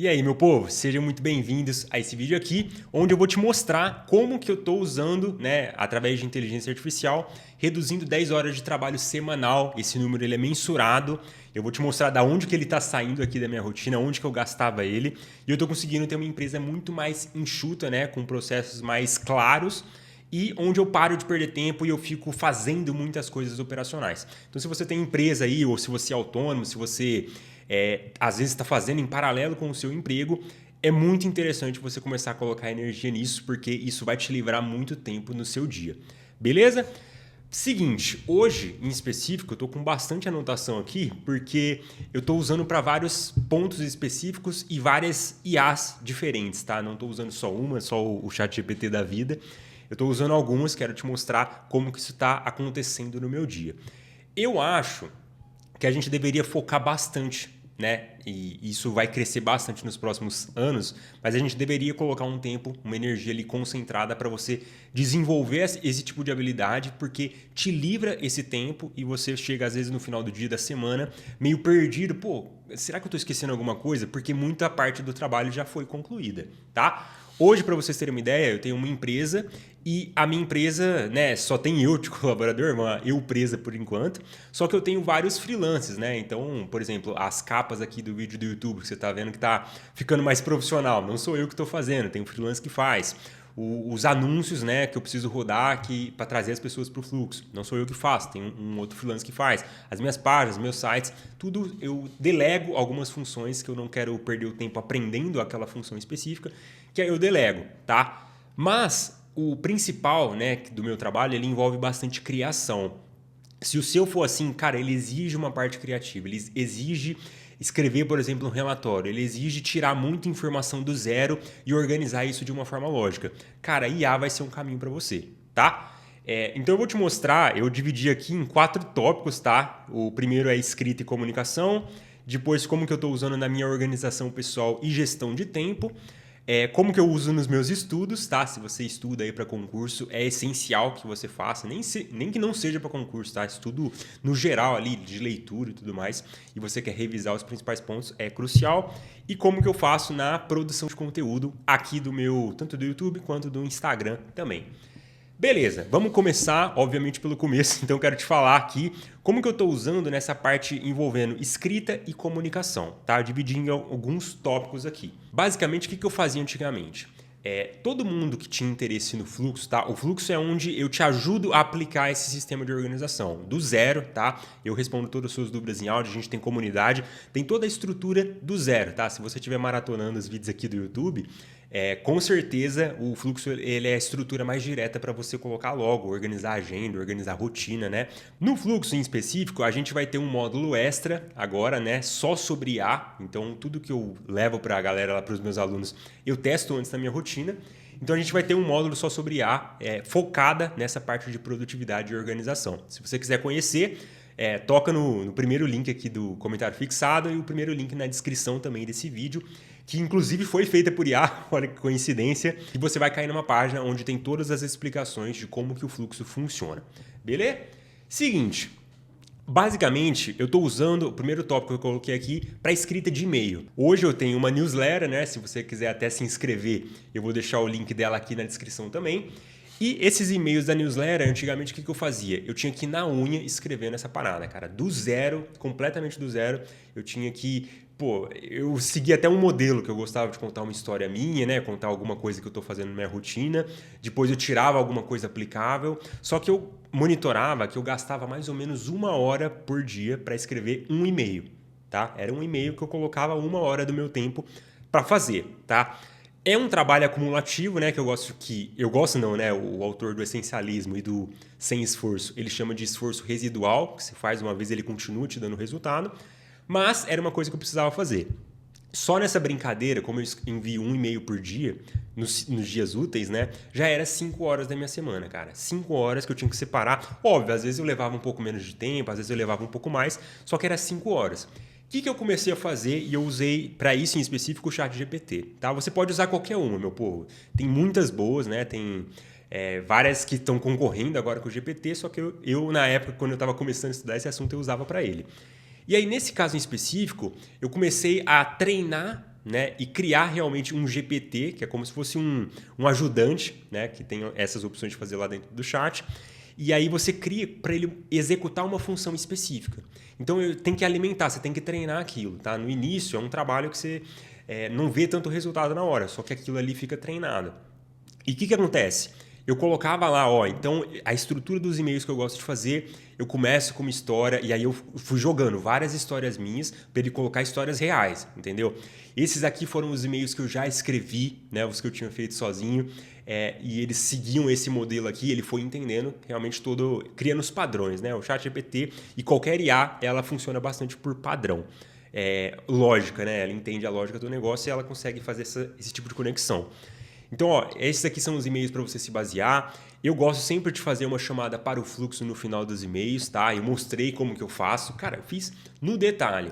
E aí, meu povo, sejam muito bem-vindos a esse vídeo aqui, onde eu vou te mostrar como que eu estou usando, através de inteligência artificial, reduzindo 10 horas de trabalho semanal. Esse número ele é mensurado. Eu vou te mostrar da onde que ele está saindo aqui da minha rotina, onde que eu gastava ele. E eu estou conseguindo ter uma empresa muito mais enxuta, com processos mais claros e onde eu paro de perder tempo e eu fico fazendo muitas coisas operacionais. Então, se você tem empresa aí, ou se você é autônomo, se você às vezes está fazendo em paralelo com o seu emprego, é muito interessante você começar a colocar energia nisso, porque isso vai te livrar muito tempo no seu dia. Beleza? Seguinte, hoje em específico eu estou com bastante anotação aqui, porque eu estou usando para vários pontos específicos e várias IAs diferentes, tá? Não estou usando só uma, só o ChatGPT da vida. Eu estou usando algumas, quero te mostrar como que isso está acontecendo no meu dia. Eu acho que a gente deveria focar bastante, e isso vai crescer bastante nos próximos anos, mas a gente deveria colocar um tempo, uma energia ali concentrada para você desenvolver esse tipo de habilidade, porque te livra esse tempo e você chega às vezes no final do dia, da semana, meio perdido. Pô, será que eu estou esquecendo alguma coisa? Porque muita parte do trabalho já foi concluída, tá? Hoje, para vocês terem uma ideia, eu tenho uma empresa e a minha empresa, só tem eu de colaborador, uma empresa por enquanto, só que eu tenho vários freelancers, Então, por exemplo, as capas aqui do vídeo do YouTube que você está vendo que está ficando mais profissional, não sou eu que estou fazendo, tem um freelancer que faz. Os anúncios, que eu preciso rodar para trazer as pessoas para o fluxo. Não sou eu que faço, tem um outro freelancer que faz. As minhas páginas, meus sites, tudo eu delego algumas funções que eu não quero perder o tempo aprendendo aquela função específica, que aí eu delego, tá? Mas o principal, do meu trabalho, ele envolve bastante criação. Se o seu for assim, cara, ele exige uma parte criativa, ele exige escrever, por exemplo, um relatório, ele exige tirar muita informação do zero e organizar isso de uma forma lógica. Cara, IA vai ser um caminho para você, tá? Então eu vou te mostrar, eu dividi aqui em 4 tópicos, tá? O primeiro é escrita e comunicação, depois como que eu estou usando na minha organização pessoal e gestão de tempo, como que eu uso nos meus estudos, tá? Se você estuda aí para concurso, é essencial que você faça, nem que não seja para concurso, tá? Estudo no geral ali, de leitura e tudo mais, e você quer revisar os principais pontos, é crucial. E como que eu faço na produção de conteúdo aqui do meu, tanto do YouTube quanto do Instagram também. Beleza, vamos começar, obviamente, pelo começo. Então, eu quero te falar aqui como que eu estou usando nessa parte envolvendo escrita e comunicação, tá? Eu dividi em alguns tópicos aqui. Basicamente, o que eu fazia antigamente? Todo mundo que tinha interesse no fluxo, tá? O fluxo é onde eu te ajudo a aplicar esse sistema de organização do zero, tá? Eu respondo todas as suas dúvidas em áudio, a gente tem comunidade, tem toda a estrutura do zero, tá? Se você estiver maratonando os vídeos aqui do YouTube, com certeza o fluxo ele é a estrutura mais direta para você colocar logo, organizar a agenda, organizar a rotina, No fluxo em específico, a gente vai ter um módulo extra agora, só sobre IA. Então, tudo que eu levo para a galera, lá para os meus alunos, eu testo antes na minha rotina. Então, a gente vai ter um módulo só sobre IA, focada nessa parte de produtividade e organização. Se você quiser conhecer, toca no primeiro link aqui do comentário fixado e o primeiro link na descrição também desse vídeo, que inclusive foi feita por IA, olha que coincidência, e você vai cair numa página onde tem todas as explicações de como que o fluxo funciona. Beleza? Seguinte, basicamente, eu estou usando o primeiro tópico que eu coloquei aqui para escrita de e-mail. Hoje eu tenho uma newsletter, Se você quiser até se inscrever, eu vou deixar o link dela aqui na descrição também. E esses e-mails da newsletter, antigamente, o que eu fazia? Eu tinha que ir na unha escrevendo essa parada, cara. Do zero, completamente do zero. Eu tinha que... eu segui até um modelo que eu gostava de contar uma história minha, Contar alguma coisa que eu estou fazendo na minha rotina. Depois eu tirava alguma coisa aplicável. Só que eu monitorava que eu gastava mais ou menos 1 hora por dia para escrever um e-mail, tá? Era um e-mail que eu colocava 1 hora do meu tempo para fazer, tá? É um trabalho acumulativo, que eu gosto não, O autor do essencialismo e do sem esforço, ele chama de esforço residual, que você faz uma vez ele continua te dando resultado, mas era uma coisa que eu precisava fazer. Só nessa brincadeira, como eu envio um e-mail por dia, nos dias úteis, já era 5 horas da minha semana, cara. 5 horas que eu tinha que separar. Óbvio, às vezes eu levava um pouco menos de tempo, às vezes eu levava um pouco mais, só que era 5 horas. O que eu comecei a fazer e eu usei para isso em específico o ChatGPT, tá? Você pode usar qualquer uma, meu povo. Tem muitas boas, Tem várias que estão concorrendo agora com o GPT, só que eu na época, quando eu estava começando a estudar esse assunto, eu usava para ele. E aí, nesse caso em específico, eu comecei a treinar né, e criar realmente um GPT, que é como se fosse um ajudante, né, que tem essas opções de fazer lá dentro do chat. E aí você cria para ele executar uma função específica. Então tem que alimentar, você tem que treinar aquilo, tá? No início é um trabalho que você não vê tanto resultado na hora, só que aquilo ali fica treinado. E o que acontece? Eu colocava lá, então a estrutura dos e-mails que eu gosto de fazer, eu começo com uma história e aí eu fui jogando várias histórias minhas para ele colocar histórias reais, entendeu? Esses aqui foram os e-mails que eu já escrevi, né, os que eu tinha feito sozinho, e eles seguiam esse modelo aqui, ele foi entendendo realmente criando os padrões, né? O ChatGPT e qualquer IA, ela funciona bastante por padrão. Lógica, né? Ela entende a lógica do negócio e ela consegue fazer esse tipo de conexão. Então, esses aqui são os e-mails para você se basear. Eu gosto sempre de fazer uma chamada para o fluxo no final dos e-mails, tá? Eu mostrei como que eu faço. Cara, eu fiz no detalhe.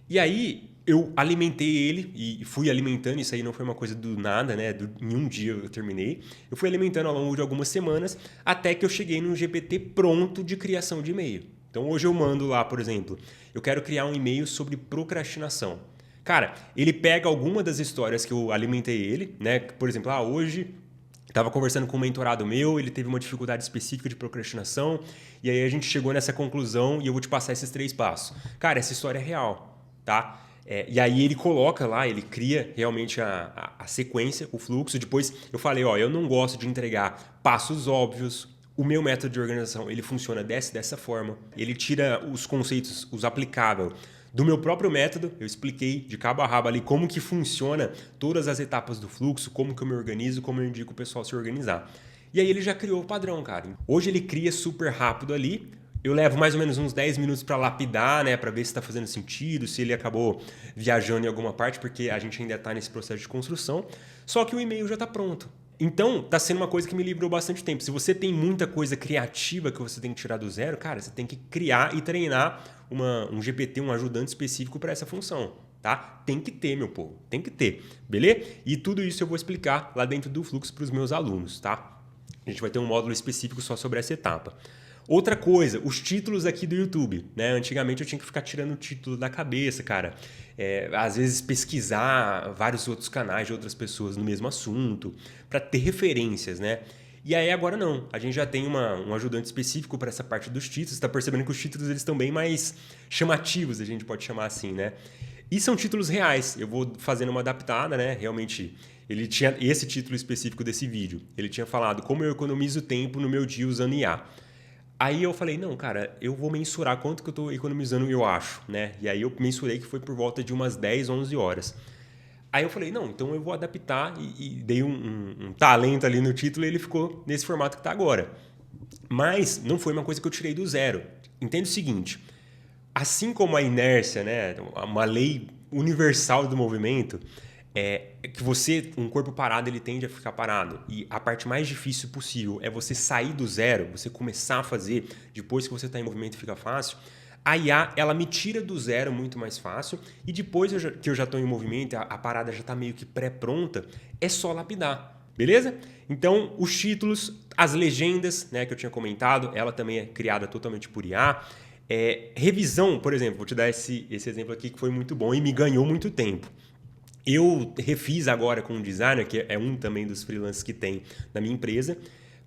E aí, eu alimentei ele e fui alimentando. Isso aí não foi uma coisa do nada, né? Em um dia eu terminei. Eu fui alimentando ao longo de algumas semanas até que eu cheguei num GPT pronto de criação de e-mail. Então, hoje eu mando lá, por exemplo, eu quero criar um e-mail sobre procrastinação. Cara, ele pega alguma das histórias que eu alimentei ele, né? Por exemplo, hoje estava conversando com um mentorado meu, ele teve uma dificuldade específica de procrastinação, e aí a gente chegou nessa conclusão e eu vou te passar esses 3 passos. Cara, essa história é real, tá? E aí ele coloca lá, ele cria realmente a sequência, o fluxo. Depois eu falei, eu não gosto de entregar passos óbvios. O meu método de organização, ele funciona dessa forma. Ele tira os conceitos, os aplicáveis do meu próprio método. Eu expliquei de cabo a rabo ali como que funciona todas as etapas do fluxo, como que eu me organizo, como eu indico o pessoal se organizar. E aí ele já criou o padrão, cara. Hoje ele cria super rápido ali. Eu levo mais ou menos uns 10 minutos para lapidar, né, para ver se está fazendo sentido, se ele acabou viajando em alguma parte, porque a gente ainda está nesse processo de construção. Só que o e-mail já está pronto. Então, tá sendo uma coisa que me livrou bastante tempo. Se você tem muita coisa criativa que você tem que tirar do zero, cara, você tem que criar e treinar um GPT, um ajudante específico para essa função, tá? Tem que ter, meu povo, tem que ter, beleza? E tudo isso eu vou explicar lá dentro do fluxo para os meus alunos, tá? A gente vai ter um módulo específico só sobre essa etapa. Outra coisa, os títulos aqui do YouTube, né? Antigamente eu tinha que ficar tirando o título da cabeça, cara. Às vezes pesquisar vários outros canais de outras pessoas no mesmo assunto, para ter referências, né? E aí agora não, a gente já tem um ajudante específico para essa parte dos títulos. Você tá percebendo que os títulos eles estão bem mais chamativos, a gente pode chamar assim, né? E são títulos reais, eu vou fazendo uma adaptada, né? Realmente, ele tinha esse título específico desse vídeo. Ele tinha falado como eu economizo tempo no meu dia usando IA. Aí eu falei, não, cara, eu vou mensurar quanto que eu estou economizando, eu acho, né? E aí eu mensurei que foi por volta de umas 10, 11 horas. Aí eu falei, não, então eu vou adaptar e dei um talento ali no título e ele ficou nesse formato que está agora. Mas não foi uma coisa que eu tirei do zero. Entende o seguinte, assim como a inércia, né, uma lei universal do movimento, que um corpo parado, ele tende a ficar parado. E a parte mais difícil possível é você sair do zero, você começar a fazer, depois que você está em movimento fica fácil. A IA, ela me tira do zero muito mais fácil e depois que eu já estou em movimento, a parada já está meio que pré-pronta, é só lapidar. Beleza? Então, os títulos, as legendas, né, que eu tinha comentado, ela também é criada totalmente por IA. Revisão, por exemplo, vou te dar esse exemplo aqui que foi muito bom e me ganhou muito tempo. Eu refiz agora com um designer, que é um também dos freelancers que tem na minha empresa,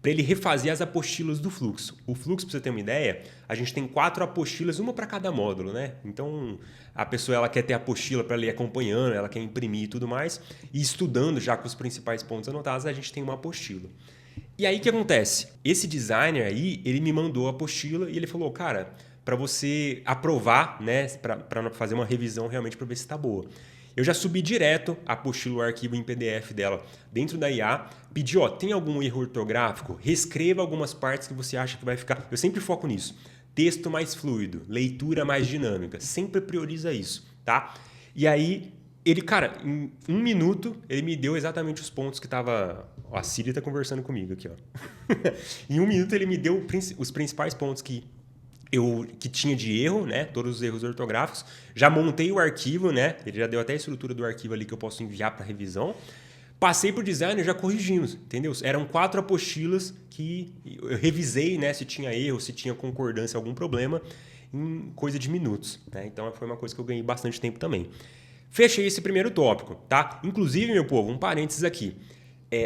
para ele refazer as apostilas do fluxo. O fluxo, para você ter uma ideia, a gente tem 4 apostilas, uma para cada módulo, né? Então, a pessoa ela quer ter a apostila para ler acompanhando, ela quer imprimir e tudo mais, e estudando já com os principais pontos anotados, a gente tem uma apostila. E aí o que acontece? Esse designer aí, ele me mandou a apostila e ele falou, cara, para você aprovar, né, para fazer uma revisão realmente para ver se está boa. Eu já subi direto a apostila, o arquivo em PDF dela dentro da IA, pedi, tem algum erro ortográfico? Reescreva algumas partes que você acha que vai ficar... Eu sempre foco nisso. Texto mais fluido, leitura mais dinâmica. Sempre prioriza isso, tá? E aí, ele, cara, em 1 minuto, ele me deu exatamente os pontos que tava... A Siri tá conversando comigo aqui, ó. Em 1 minuto, ele me deu os principais pontos que tinha de erro, né? Todos os erros ortográficos. Já montei o arquivo, né? Ele já deu até a estrutura do arquivo ali que eu posso enviar para revisão. Passei para o designer, já corrigimos, entendeu? Eram 4 apostilas que eu revisei, né? Se tinha erro, se tinha concordância, algum problema, em coisa de minutos, né? Então foi uma coisa que eu ganhei bastante tempo também. Fechei esse primeiro tópico, tá? Inclusive, meu povo, um parênteses aqui.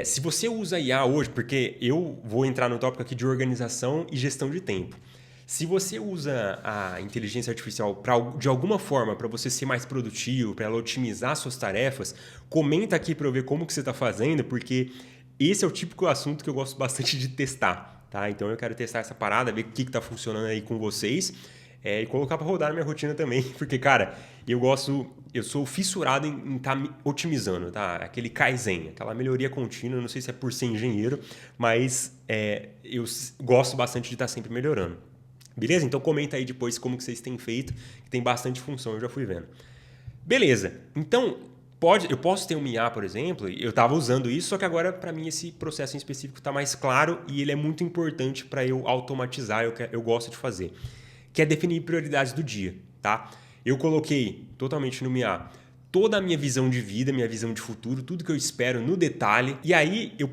Se você usa IA hoje, porque eu vou entrar no tópico aqui de organização e gestão de tempo. Se você usa a inteligência artificial de alguma forma para você ser mais produtivo, para ela otimizar suas tarefas, comenta aqui para eu ver como que você está fazendo, porque esse é o típico assunto que eu gosto bastante de testar, tá? Então eu quero testar essa parada, ver o que está funcionando aí com vocês e colocar para rodar na minha rotina também, porque, cara, eu sou fissurado em estar otimizando, tá? Aquele Kaizen, aquela melhoria contínua, não sei se é por ser engenheiro, mas eu gosto bastante de estar sempre melhorando. Beleza? Então comenta aí depois como que vocês têm feito, que tem bastante função, eu já fui vendo. Beleza, então eu posso ter um IA, por exemplo, eu estava usando isso, só que agora para mim esse processo em específico está mais claro e ele é muito importante para eu automatizar, eu gosto de fazer, que é definir prioridades do dia, tá? Eu coloquei totalmente no IA toda a minha visão de vida, minha visão de futuro, tudo que eu espero no detalhe, e aí eu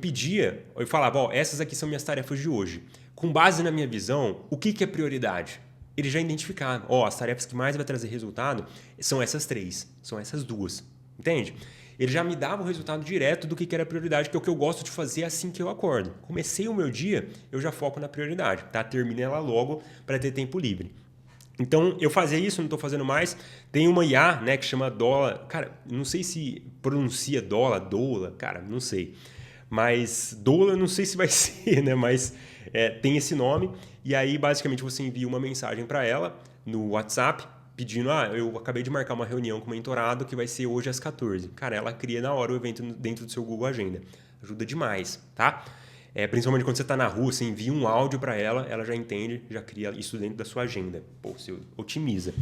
falava, essas aqui são minhas tarefas de hoje. Com base na minha visão, o que é prioridade? Ele já identificava, as tarefas que mais vai trazer resultado são essas 3, são essas 2, entende? Ele já me dava o resultado direto do que era prioridade, que é o que eu gosto de fazer assim que eu acordo. Comecei o meu dia, eu já foco na prioridade, tá? Termino ela logo para ter tempo livre. Então, eu fazia isso, não estou fazendo mais. Tem uma IA, né, que chama Dola. Cara, não sei se pronuncia Dola, cara, não sei. Mas Dola, não sei se vai ser, né? Mas tem esse nome. E aí, basicamente, você envia uma mensagem para ela no WhatsApp, pedindo, eu acabei de marcar uma reunião com o mentorado que vai ser hoje às 14. Cara, ela cria na hora o evento dentro do seu Google Agenda. Ajuda demais, tá? Principalmente quando você está na rua, você envia um áudio para ela, ela já entende, já cria isso dentro da sua agenda. Pô, você otimiza.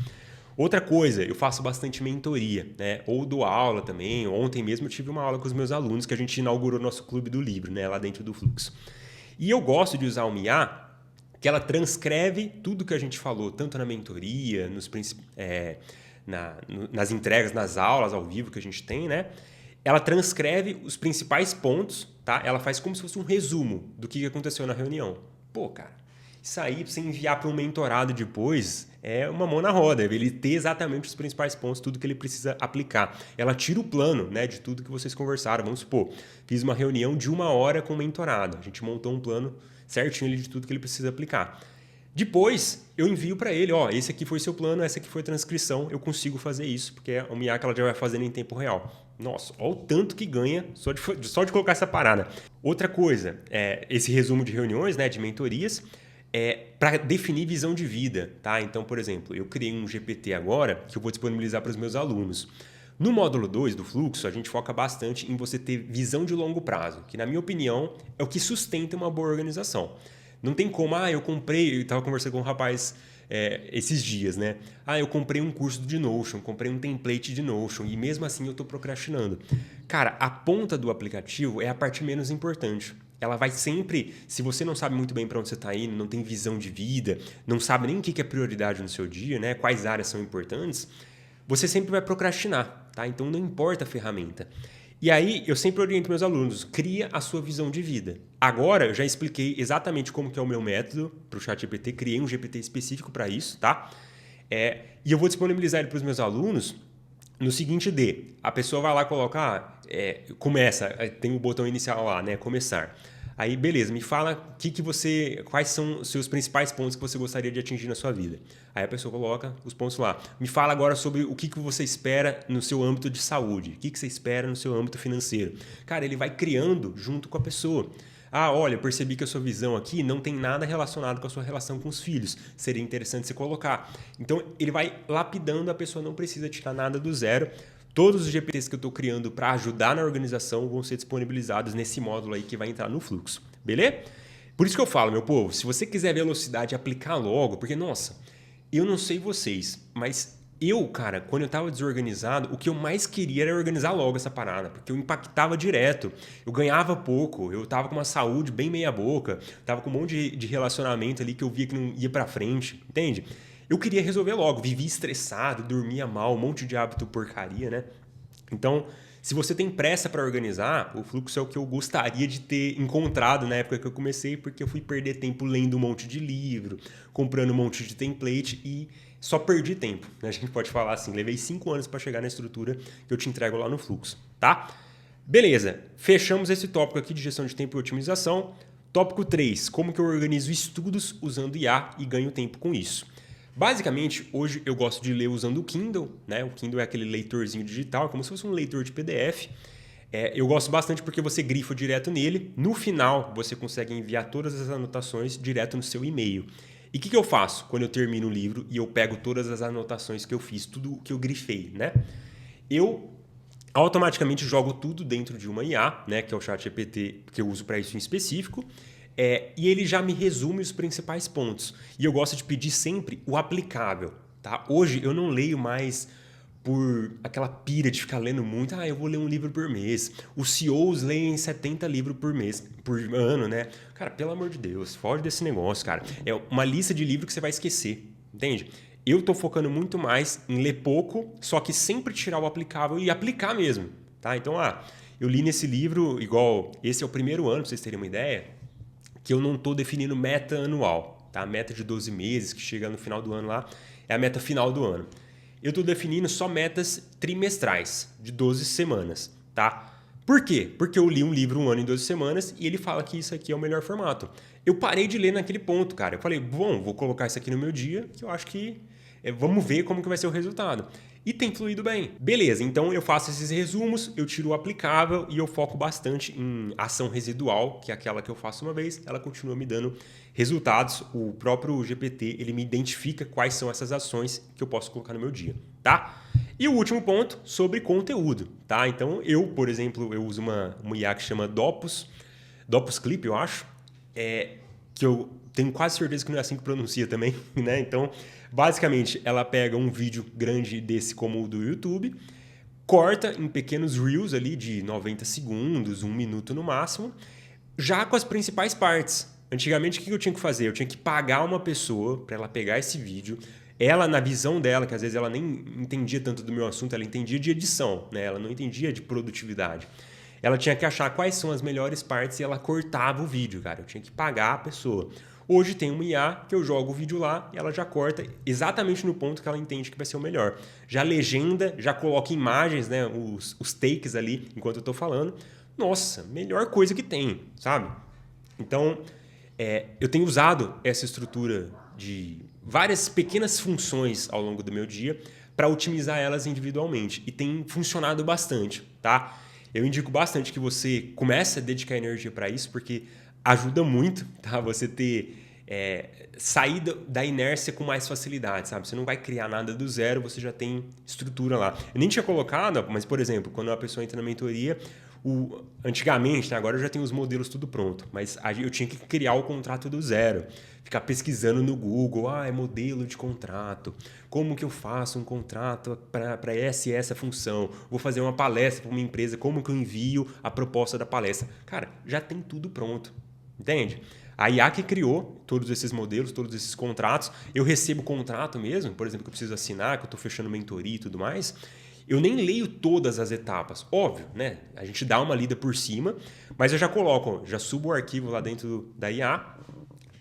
Outra coisa, eu faço bastante mentoria, né? Ou dou aula também. Ontem mesmo eu tive uma aula com os meus alunos que a gente inaugurou nosso clube do livro, né? Lá dentro do Fluxo. E eu gosto de usar uma IA que ela transcreve tudo que a gente falou, tanto na mentoria, nas entregas, nas aulas ao vivo que a gente tem, né? Ela transcreve os principais pontos, tá? Ela faz como se fosse um resumo do que aconteceu na reunião. Pô, cara, isso aí pra você enviar para um mentorado depois é uma mão na roda. Ele ter exatamente os principais pontos, tudo que ele precisa aplicar. Ela tira o plano, né, de tudo que vocês conversaram. Vamos supor, fiz uma reunião de 1 hora com o mentorado. A gente montou um plano certinho de tudo que ele precisa aplicar. Depois, eu envio para ele, esse aqui foi seu plano, essa aqui foi a transcrição, eu consigo fazer isso, porque é uma IA que ela já vai fazendo em tempo real. Nossa, olha o tanto que ganha só de colocar essa parada. Outra coisa, esse resumo de reuniões, né, de mentorias, para definir visão de vida, tá? Então, por exemplo, eu criei um GPT agora que eu vou disponibilizar para os meus alunos. No módulo 2 do Fluxo, a gente foca bastante em você ter visão de longo prazo, que na minha opinião é o que sustenta uma boa organização. Não tem como, eu estava conversando com um rapaz esses dias, né? Eu comprei um curso de Notion, comprei um template de Notion e mesmo assim eu estou procrastinando. Cara, a ponta do aplicativo é a parte menos importante. Ela vai sempre, se você não sabe muito bem para onde você está indo, não tem visão de vida, não sabe nem o que é prioridade no seu dia, né? Quais áreas são importantes, você sempre vai procrastinar, tá? Então não importa a ferramenta. E aí, eu sempre oriento meus alunos, cria a sua visão de vida. Agora, eu já expliquei exatamente como que é o meu método para o ChatGPT, criei um GPT específico para isso, tá? E eu vou disponibilizar ele para os meus alunos no seguinte a pessoa vai lá colocar, começa, tem o botão inicial lá, né, começar. Aí, beleza, me fala quais são os seus principais pontos que você gostaria de atingir na sua vida. Aí a pessoa coloca os pontos lá. Me fala agora sobre o que você espera no seu âmbito de saúde. O que você espera no seu âmbito financeiro. Cara, ele vai criando junto com a pessoa. Olha, eu percebi que a sua visão aqui não tem nada relacionado com a sua relação com os filhos. Seria interessante você colocar. Então, ele vai lapidando, a pessoa não precisa tirar nada do zero. Todos os GPTs que eu estou criando para ajudar na organização vão ser disponibilizados nesse módulo aí que vai entrar no Fluxo. Beleza? Por isso que eu falo, meu povo, se você quiser velocidade, aplicar logo, porque, nossa, eu não sei vocês, mas eu, cara, quando eu estava desorganizado, o que eu mais queria era organizar logo essa parada, porque eu impactava direto, eu ganhava pouco, eu estava com uma saúde bem meia boca, estava com um monte de relacionamento ali que eu via que não ia para frente, entende? Eu queria resolver logo, vivia estressado, dormia mal, um monte de hábito porcaria, né? Então, Se você tem pressa para organizar, o fluxo é o que eu gostaria de ter encontrado na época que eu comecei, porque eu fui perder tempo lendo um monte de livro, comprando um monte de template e só perdi tempo, né? A gente pode falar assim, levei 5 anos para chegar na estrutura que eu te entrego lá no fluxo, tá? Beleza, fechamos esse tópico aqui de gestão de tempo e otimização. Tópico 3, como que eu organizo estudos usando IA e ganho tempo com isso. Basicamente, hoje eu gosto de ler usando o Kindle, né? O Kindle é aquele leitorzinho digital, como se fosse um leitor de PDF. Eu gosto bastante porque você grifa direto nele. No final, você consegue enviar todas as anotações direto no seu e-mail. E o que eu faço quando eu termino o livro e eu pego todas as anotações que eu fiz, tudo que eu grifei, né? Eu automaticamente jogo tudo dentro de uma IA, né, que é o ChatGPT, que eu uso para isso em específico, e ele já me resume os principais pontos. E eu gosto de pedir sempre o aplicável. Tá? Hoje eu não leio mais por aquela pira de ficar lendo muito. Eu vou ler um livro por mês. Os CEOs leem 70 livros por mês, por ano, né? Cara, pelo amor de Deus, foge desse negócio, cara. É uma lista de livros que você vai esquecer, entende? Eu tô focando muito mais em ler pouco, só que sempre tirar o aplicável e aplicar mesmo, tá? Então, eu li nesse livro, igual esse é o primeiro ano, pra vocês terem uma ideia, que eu não tô definindo meta anual, tá? A meta de 12 meses, que chega no final do ano lá, é a meta final do ano. Eu estou definindo só metas trimestrais, de 12 semanas, tá? Por quê? Porque eu li um livro 1 ano em 12 semanas e ele fala que isso aqui é o melhor formato. Eu parei de ler naquele ponto, cara. Eu falei, bom, vou colocar isso aqui no meu dia, que eu acho que vamos ver como que vai ser o resultado. E tem fluído bem. Beleza, então eu faço esses resumos, eu tiro o aplicável e eu foco bastante em ação residual, que é aquela que eu faço uma vez, ela continua me dando resultados. O próprio GPT, ele me identifica quais são essas ações que eu posso colocar no meu dia, tá? E o último ponto, sobre conteúdo, tá? Então eu, por exemplo, eu uso uma IA que chama Dopus Clip, eu acho, que eu tenho quase certeza que não é assim que pronuncia também, né? Então, basicamente, ela pega um vídeo grande desse como o do YouTube, corta em pequenos reels ali de 90 segundos, 1 minuto no máximo, já com as principais partes. Antigamente, o que eu tinha que fazer? Eu tinha que pagar uma pessoa para ela pegar esse vídeo, ela, na visão dela, que às vezes ela nem entendia tanto do meu assunto, ela entendia de edição, né? Ela não entendia de produtividade. Ela tinha que achar quais são as melhores partes e ela cortava o vídeo, cara. Eu tinha que pagar a pessoa. Hoje tem uma IA que eu jogo o vídeo lá e ela já corta exatamente no ponto que ela entende que vai ser o melhor. Já legenda, já coloca imagens, né, os takes ali enquanto eu estou falando. Nossa, melhor coisa que tem, sabe? Então, eu tenho usado essa estrutura de várias pequenas funções ao longo do meu dia para otimizar elas individualmente. E tem funcionado bastante, tá? Eu indico bastante que você comece a dedicar energia para isso, porque ajuda muito, tá? Você ter saída da inércia com mais facilidade, sabe? Você não vai criar nada do zero, você já tem estrutura lá. Eu nem tinha colocado, mas, por exemplo, quando uma pessoa entra na mentoria, antigamente, né, agora eu já tenho os modelos tudo pronto, mas eu tinha que criar o contrato do zero. Ficar pesquisando no Google, é modelo de contrato. Como que eu faço um contrato para essa função? Vou fazer uma palestra para uma empresa, como que eu envio a proposta da palestra? Cara, já tem tudo pronto, entende? A IA que criou todos esses modelos, todos esses contratos, eu recebo o contrato mesmo, por exemplo, que eu preciso assinar, que eu estou fechando mentoria e tudo mais, eu nem leio todas as etapas, óbvio, né? A gente dá uma lida por cima, mas eu já coloco, já subo o arquivo lá dentro da IA,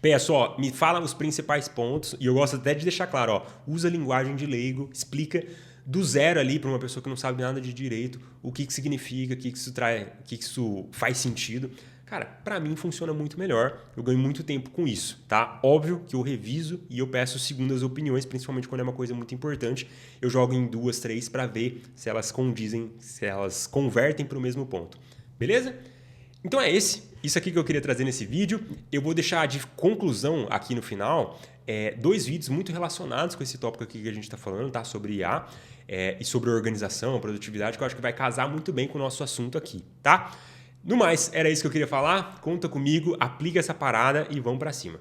peço, me fala os principais pontos, e eu gosto até de deixar claro, usa a linguagem de leigo, explica do zero ali para uma pessoa que não sabe nada de direito, o que significa, o que isso traz, o que isso faz sentido. Cara, para mim funciona muito melhor, eu ganho muito tempo com isso, tá? Óbvio que eu reviso e eu peço segundas opiniões, principalmente quando é uma coisa muito importante. Eu jogo em 2, 3 para ver se elas condizem, se elas convertem para o mesmo ponto. Beleza? Então é isso aqui que eu queria trazer nesse vídeo. Eu vou deixar de conclusão aqui no final 2 vídeos muito relacionados com esse tópico aqui que a gente está falando, tá? Sobre IA e sobre organização, produtividade, que eu acho que vai casar muito bem com o nosso assunto aqui, tá? No mais, era isso que eu queria falar. Conta comigo, aplica essa parada e vamos pra cima.